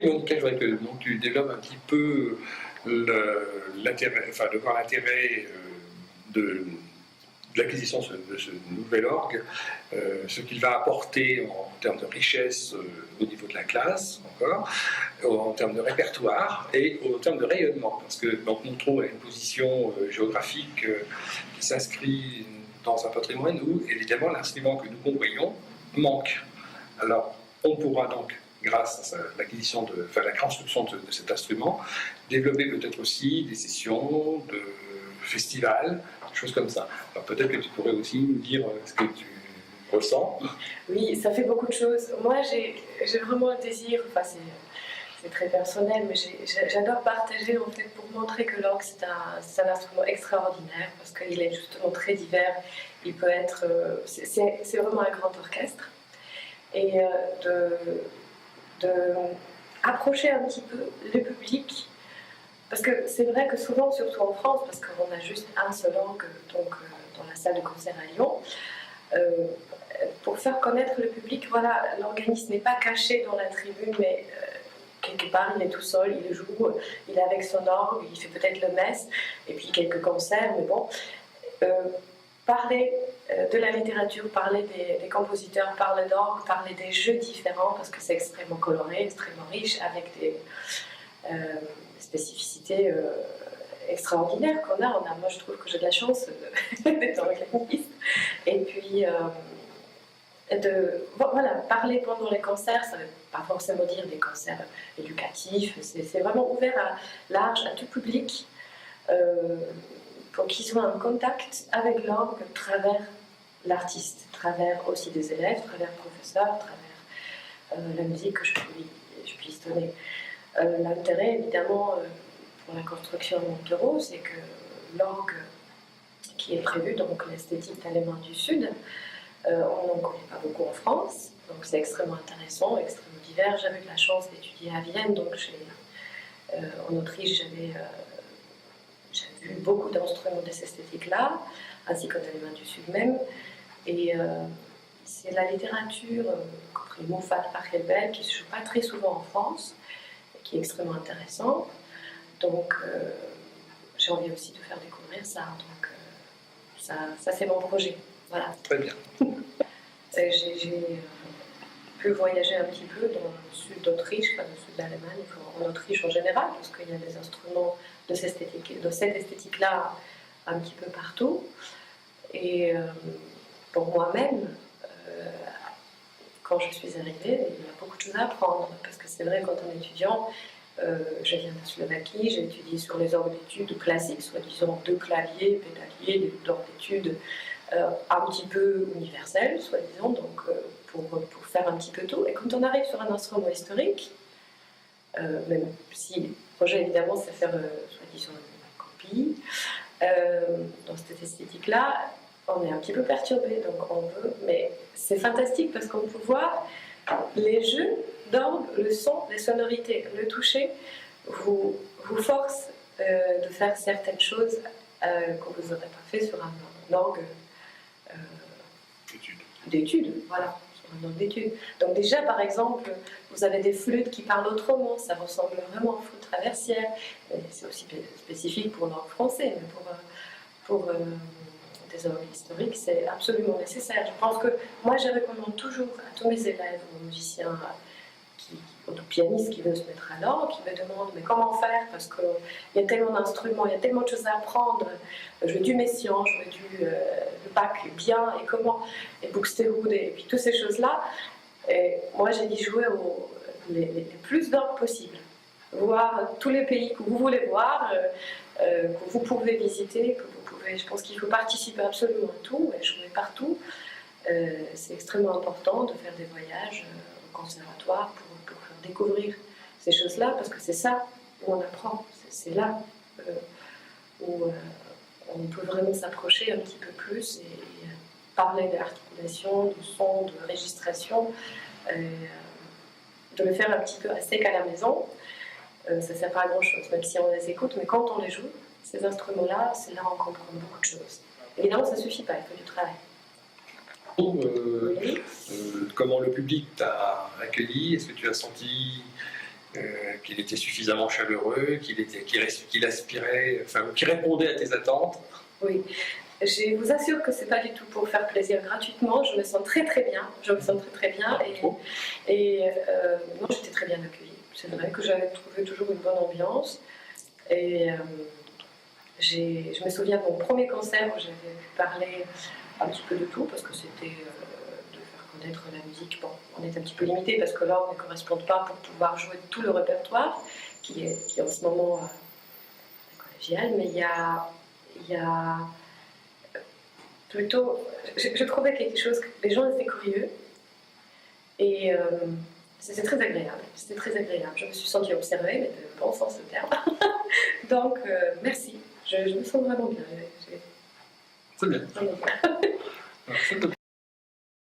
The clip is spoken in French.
Monica, je voudrais que donc, tu développes un petit peu l'intérêt, enfin, de voir l'intérêt de l'acquisition de ce nouvel orgue, ce qu'il va apporter en termes de richesse au niveau de la classe, encore, en termes de répertoire et en termes de rayonnement. Parce que donc, Montreux a une position géographique qui s'inscrit dans un patrimoine où, évidemment, l'instrument que nous convoyons manque. Alors, on pourra donc, grâce à l'acquisition, la construction de cet instrument, développer peut-être aussi des sessions de festivals, des choses comme ça. Alors peut-être que tu pourrais aussi nous dire ce que tu ressens. Oui, ça fait beaucoup de choses. Moi, j'ai vraiment le désir, enfin c'est très personnel, mais j'adore partager en fait pour montrer que l'orgue c'est un instrument extraordinaire parce qu'il est justement très divers. Il peut être, c'est vraiment un grand orchestre et de approcher un petit peu le public. Parce que c'est vrai que souvent, surtout en France, parce qu'on a juste un seul orgue donc, dans la salle de concert à Lyon, pour faire connaître le public, voilà, l'organiste n'est pas caché dans la tribune, mais quelque part il est tout seul, il joue, il est avec son orgue, il fait peut-être le mess, et puis quelques concerts, mais bon. Parler de la littérature, parler des compositeurs, parler d'orgue, parler des jeux différents, parce que c'est extrêmement coloré, extrêmement riche, avec des spécificités extraordinaires qu'on a. Moi, je trouve que j'ai de la chance d'être organiste. Et puis, voilà, parler pendant les concerts, ça ne veut pas forcément dire des concerts éducatifs, c'est vraiment ouvert à large, à tout public, pour qu'ils soient en contact avec l'orgue à travers l'artiste, à travers aussi des élèves, à travers le professeur, à travers la musique que je puisse donner. L'intérêt, évidemment, pour la construction de Montereau, c'est que l'orgue qui est prévu, donc l'esthétique d'Allemagne du Sud, on n'en connaît pas beaucoup en France, donc c'est extrêmement intéressant, extrêmement divers. J'avais eu la chance d'étudier à Vienne, donc en Autriche, j'avais vu beaucoup d'instruments de cette esthétique-là, ainsi qu'en Allemagne du Sud même. Et c'est la littérature, compris Moffat, Pachelbel, qui ne se joue pas très souvent en France, et qui est extrêmement intéressant. Donc, j'ai envie aussi de faire découvrir ça. Donc, ça c'est mon projet. Voilà. Très bien. J'ai pu voyager un petit peu dans le sud d'Autriche, enfin le sud de l'Allemagne, en Autriche en général, parce qu'il y a des instruments de cette esthétique-là un petit peu partout. Et pour moi-même, quand je suis arrivée, il y a beaucoup de choses à apprendre, parce que c'est vrai, quand on est étudiant, je viens de Slovaquie, j'ai étudié sur les orgues d'études classiques, soi-disant de clavier, pédalier, des orgues d'études un petit peu universels, soi-disant, donc pour faire un petit peu tout. Et quand on arrive sur un instrument historique, même si le projet évidemment c'est faire soi-disant une copie, dans cette esthétique-là, on est un petit peu perturbé, donc on veut, mais c'est fantastique parce qu'on peut voir les jeux d'orgue, le son, les sonorités, le toucher vous force de faire certaines choses que vous n'aurez pas fait sur un orgue d'études, voilà, sur un orgue d'études. Donc déjà, par exemple, vous avez des flûtes qui parlent autrement, ça ressemble vraiment aux flûtes traversières. C'est aussi spécifique pour l'orgue français, mais pour des orgues historiques, c'est absolument nécessaire. Je pense que moi, je recommande toujours à tous mes élèves, aux musiciens, aux pianistes qui veulent se mettre à l'orgue, qui me demandent mais comment faire, parce qu'il y a tellement d'instruments, il y a tellement de choses à apprendre. Je veux du Messiaen, je veux du Bach bien, et comment, et Buxtehude, et puis toutes ces choses-là. Et moi, j'ai dit jouer les plus d'orgues possibles. Voir tous les pays que vous voulez voir, que vous pouvez visiter, je pense qu'il faut participer absolument à tout et jouer partout. C'est extrêmement important de faire des voyages au conservatoire pour faire découvrir ces choses-là, parce que c'est ça où on apprend, c'est là où on peut vraiment s'approcher un petit peu plus et parler d'articulation, de son, de registration, de le faire un petit peu à sec à la maison. Ça ne sert pas à grand chose, même si on les écoute, mais quand on les joue, ces instruments-là, c'est là qu'on comprend beaucoup de choses. Évidemment, ça ne suffit pas, il faut du travail. Comment le public t'a accueilli? Est-ce que tu as senti qu'il était suffisamment chaleureux, qu'il aspirait, enfin, qu'il répondait à tes attentes. Oui. Je vous assure que c'est pas du tout pour faire plaisir gratuitement. Je me sens très très bien. Je me sens très très bien. Non, j'étais très bien accueillie. C'est vrai que j'avais trouvé toujours une bonne ambiance. Et je me souviens de mon premier concert où j'avais parlé un petit peu de tout parce que c'était de faire connaître la musique. Bon, on est un petit peu limité parce que là on ne correspond pas pour pouvoir jouer tout le répertoire qui est en ce moment collégial. Mais il y a plutôt, je trouvais quelque chose que les gens étaient curieux et c'était très agréable. C'était très agréable. Je me suis sentie observée, mais de bon sens du terme. Donc, merci. Je me sens vraiment bien. C'est bien.